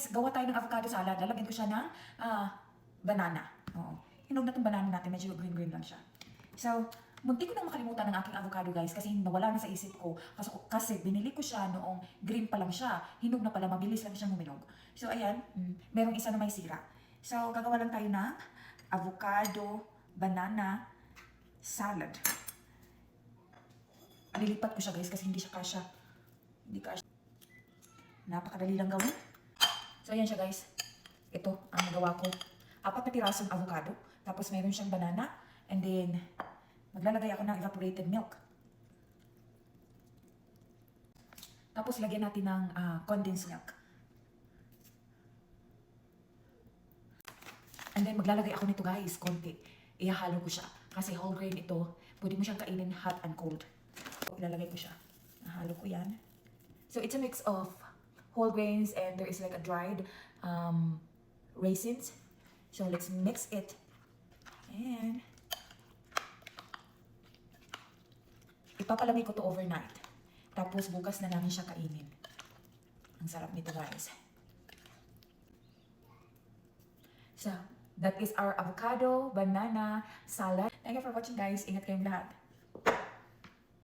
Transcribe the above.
guys, gawa tayo ng avocado salad. Lalagyan ko siya ng banana. Oo. Hinog na itong banana natin. Medyo green-green lang siya. So, munti ko nang makalimutan ng aking avocado guys kasi nawala na sa isip ko. Kasi binili ko siya noong green pa lang siya. Hinog na pala, mabilis lang siyang huminog. So, ayan. Merong isa na may sira. So, gagawa lang tayo ng avocado, banana, salad. Lilipat ko siya guys kasi hindi siya kasya. Hindi kasya. Napakadali lang gawin. So, ayan siya guys. Ito ang nagawa ko. 4 na pirasong avocado. Tapos mayroon siyang banana. And then, maglalagay ako ng evaporated milk. Tapos, lagyan natin ng condensed milk. And then, maglalagay ako nito guys, konti. Ihahalo ko siya. Kasi whole grain ito. Pwede mo siyang kainin hot and cold. So, ilalagay ko siya. Nahalo ko yan. So, it's a mix of whole grains and there is like a dried raisins. So, let's mix it. And ipapalamig ko to overnight. Tapos, bukas na namin siya kainin. Ang sarap nito guys. So, that is our avocado, banana, salad. Thank you for watching guys. Ingat kayong lahat.